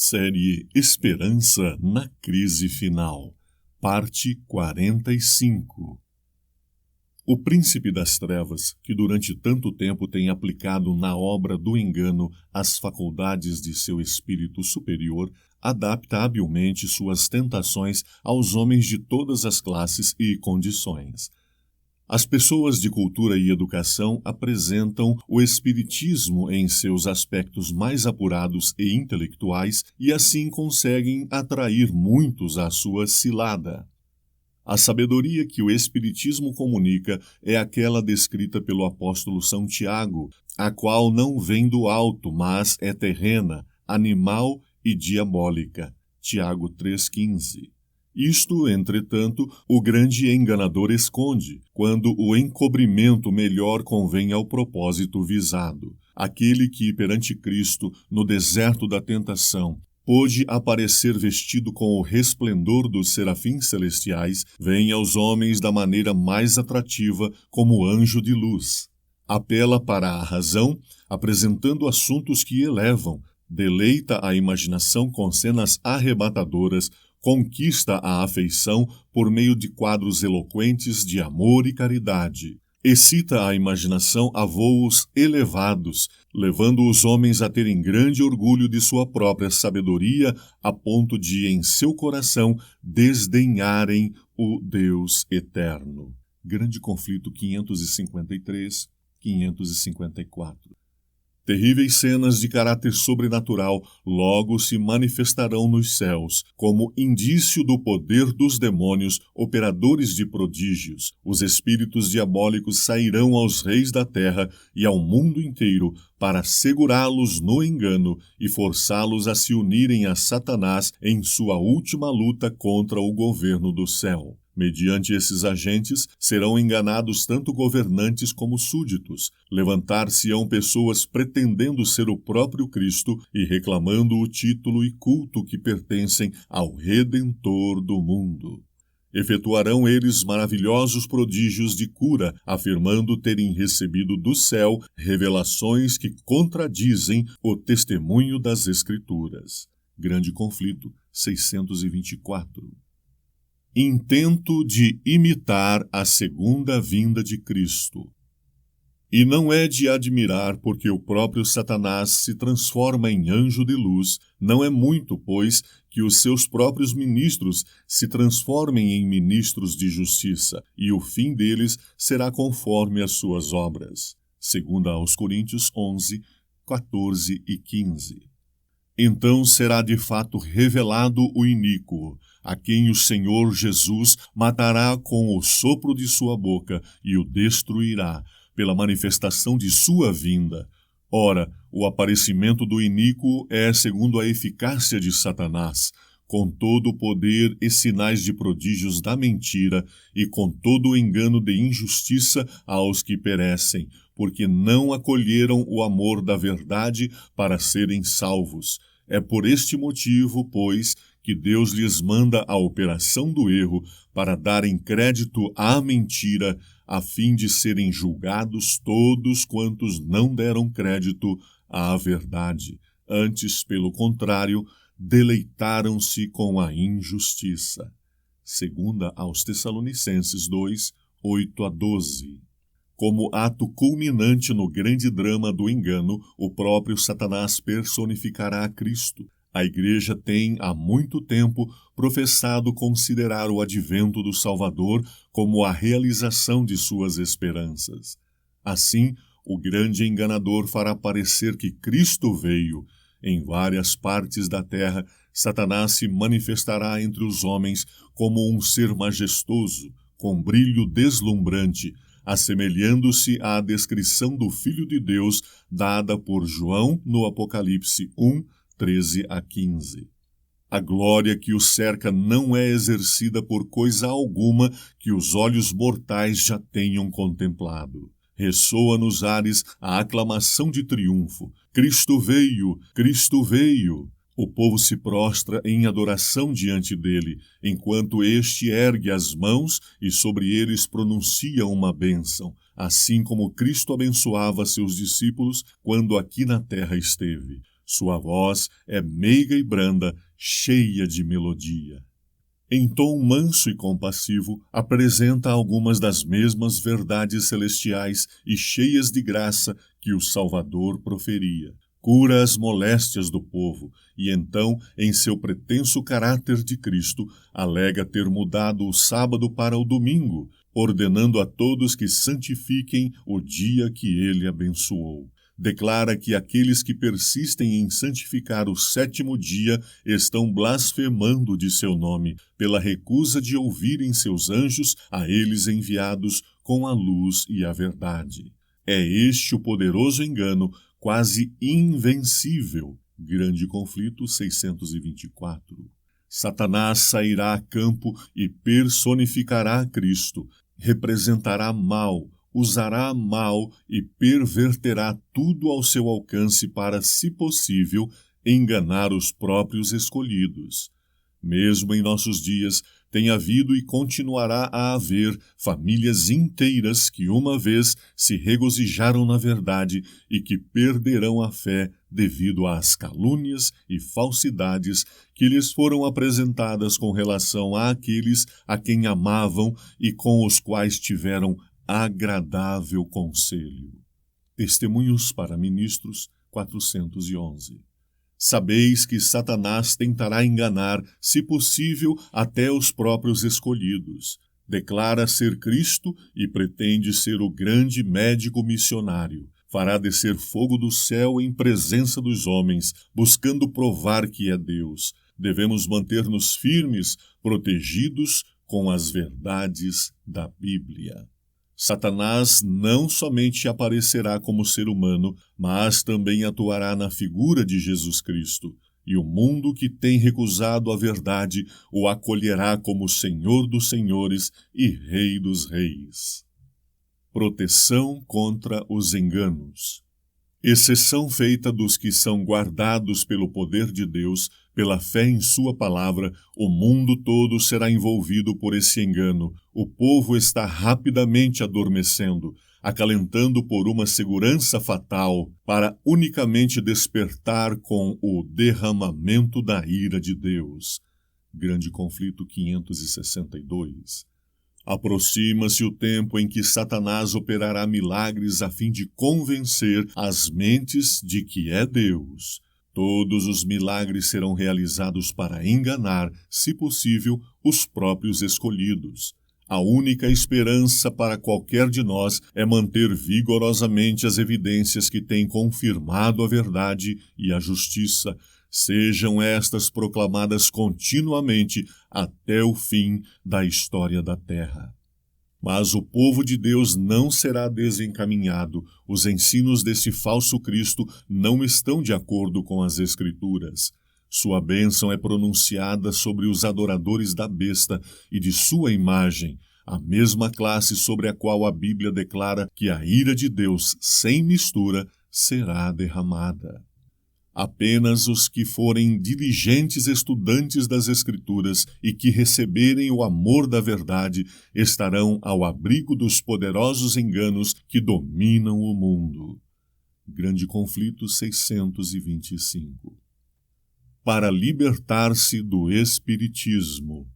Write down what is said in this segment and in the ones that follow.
Série Esperança na Crise Final, parte 45. O príncipe das trevas, que durante tanto tempo tem aplicado na obra do engano as faculdades de seu espírito superior, adapta habilmente suas tentações aos homens de todas as classes e condições. As pessoas de cultura e educação apresentam o espiritismo em seus aspectos mais apurados e intelectuais e assim conseguem atrair muitos à sua cilada. A sabedoria que o espiritismo comunica é aquela descrita pelo apóstolo São Tiago, a qual não vem do alto, mas é terrena, animal e diabólica. Tiago 3,15. Isto, entretanto, o grande enganador esconde, quando o encobrimento melhor convém ao propósito visado. Aquele que, perante Cristo, no deserto da tentação, pôde aparecer vestido com o resplendor dos serafins celestiais, vem aos homens da maneira mais atrativa como anjo de luz. Apela para a razão, apresentando assuntos que elevam, deleita a imaginação com cenas arrebatadoras, conquista a afeição por meio de quadros eloquentes de amor e caridade. Excita a imaginação a voos elevados, levando os homens a terem grande orgulho de sua própria sabedoria, a ponto de, em seu coração, desdenharem o Deus eterno. Grande Conflito 553-554. Terríveis cenas de caráter sobrenatural logo se manifestarão nos céus, como indício do poder dos demônios, operadores de prodígios. Os espíritos diabólicos sairão aos reis da terra e ao mundo inteiro para segurá-los no engano e forçá-los a se unirem a Satanás em sua última luta contra o governo do céu. Mediante esses agentes, serão enganados tanto governantes como súditos. Levantar-se-ão pessoas pretendendo ser o próprio Cristo e reclamando o título e culto que pertencem ao Redentor do mundo. Efetuarão eles maravilhosos prodígios de cura, afirmando terem recebido do céu revelações que contradizem o testemunho das Escrituras. Grande Conflito 624. Intento de imitar a segunda vinda de Cristo. E não é de admirar porque o próprio Satanás se transforma em anjo de luz, não é muito, pois, que os seus próprios ministros se transformem em ministros de justiça, e o fim deles será conforme as suas obras. 2 aos Coríntios 11, 14 e 15. Então será de fato revelado o iníquo, a quem o Senhor Jesus matará com o sopro de sua boca e o destruirá, pela manifestação de sua vinda. Ora, o aparecimento do iníquo é segundo a eficácia de Satanás, com todo o poder e sinais de prodígios da mentira e com todo o engano de injustiça aos que perecem, porque não acolheram o amor da verdade para serem salvos. É por este motivo, pois, que Deus lhes manda a operação do erro para darem crédito à mentira, a fim de serem julgados todos quantos não deram crédito à verdade. Antes, pelo contrário, deleitaram-se com a injustiça. 2 aos Tessalonicenses 2, 8 a 12. Como ato culminante no grande drama do engano, o próprio Satanás personificará a Cristo. A Igreja tem, há muito tempo, professado considerar o advento do Salvador como a realização de suas esperanças. Assim, o grande enganador fará parecer que Cristo veio. Em várias partes da terra, Satanás se manifestará entre os homens como um ser majestoso, com brilho deslumbrante, assemelhando-se à descrição do Filho de Deus dada por João no Apocalipse 1, 13 a 15. A glória que o cerca não é exercida por coisa alguma que os olhos mortais já tenham contemplado. Ressoa nos ares a aclamação de triunfo. Cristo veio! Cristo veio! O povo se prostra em adoração diante dele, enquanto este ergue as mãos e sobre eles pronuncia uma bênção, assim como Cristo abençoava seus discípulos quando aqui na terra esteve. Sua voz é meiga e branda, cheia de melodia. Em tom manso e compassivo, apresenta algumas das mesmas verdades celestiais e cheias de graça que o Salvador proferia. Cura as moléstias do povo e então, em seu pretenso caráter de Cristo, alega ter mudado o sábado para o domingo, ordenando a todos que santifiquem o dia que ele abençoou. Declara que aqueles que persistem em santificar o sétimo dia estão blasfemando de seu nome, pela recusa de ouvirem seus anjos a eles enviados com a luz e a verdade. É este o poderoso engano, quase invencível. Grande Conflito 624. Satanás sairá a campo e personificará Cristo, representará mal, usará mal e perverterá tudo ao seu alcance para, se possível, enganar os próprios escolhidos. Mesmo em nossos dias, tem havido e continuará a haver famílias inteiras que uma vez se regozijaram na verdade e que perderão a fé devido às calúnias e falsidades que lhes foram apresentadas com relação àqueles a quem amavam e com os quais tiveram agradável conselho. Testemunhos para Ministros 411. Sabeis que Satanás tentará enganar, se possível, até os próprios escolhidos. Declara ser Cristo e pretende ser o grande médico missionário. Fará descer fogo do céu em presença dos homens, buscando provar que é Deus. Devemos manter-nos firmes, protegidos com as verdades da Bíblia. Satanás não somente aparecerá como ser humano, mas também atuará na figura de Jesus Cristo, e o mundo que tem recusado a verdade o acolherá como Senhor dos Senhores e Rei dos Reis. Proteção contra os enganos. Exceção feita dos que são guardados pelo poder de Deus, pela fé em sua palavra, o mundo todo será envolvido por esse engano. O povo está rapidamente adormecendo, acalentando por uma segurança fatal, para unicamente despertar com o derramamento da ira de Deus. Grande Conflito 562. Aproxima-se o tempo em que Satanás operará milagres a fim de convencer as mentes de que é Deus. Todos os milagres serão realizados para enganar, se possível, os próprios escolhidos. A única esperança para qualquer de nós é manter vigorosamente as evidências que têm confirmado a verdade e a justiça. Sejam estas proclamadas continuamente até o fim da história da terra. Mas o povo de Deus não será desencaminhado. Os ensinos desse falso Cristo não estão de acordo com as Escrituras. Sua bênção é pronunciada sobre os adoradores da besta e de sua imagem, a mesma classe sobre a qual a Bíblia declara que a ira de Deus, sem mistura, será derramada. Apenas os que forem diligentes estudantes das Escrituras e que receberem o amor da verdade estarão ao abrigo dos poderosos enganos que dominam o mundo. Grande Conflito 625. Para libertar-se do espiritismo.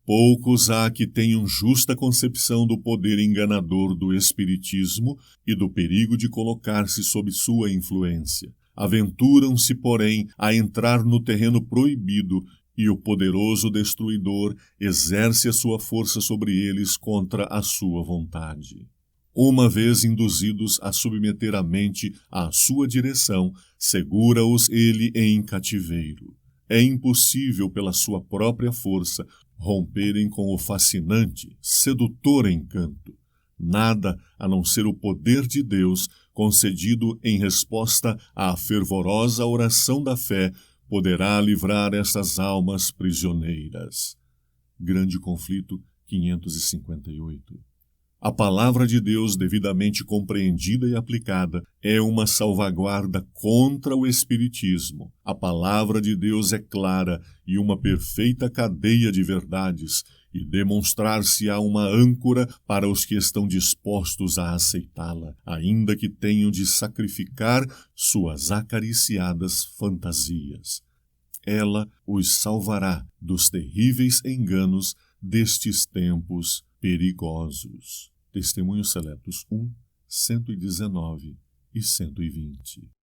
Poucos há que tenham justa concepção do poder enganador do espiritismo e do perigo de colocar-se sob sua influência. Aventuram-se, porém, a entrar no terreno proibido e o poderoso destruidor exerce a sua força sobre eles contra a sua vontade. Uma vez induzidos a submeter a mente à sua direção, segura-os ele em cativeiro. É impossível, pela sua própria força, romperem com o fascinante, sedutor encanto. Nada, a não ser o poder de Deus, concedido em resposta à fervorosa oração da fé, poderá livrar essas almas prisioneiras. Grande Conflito 558. A palavra de Deus, devidamente compreendida e aplicada, é uma salvaguarda contra o espiritismo. A palavra de Deus é clara e uma perfeita cadeia de verdades, e demonstrar-se-á uma âncora para os que estão dispostos a aceitá-la, ainda que tenham de sacrificar suas acariciadas fantasias. Ela os salvará dos terríveis enganos destes tempos perigosos. Testemunhos Seletos 1, 119 e 120.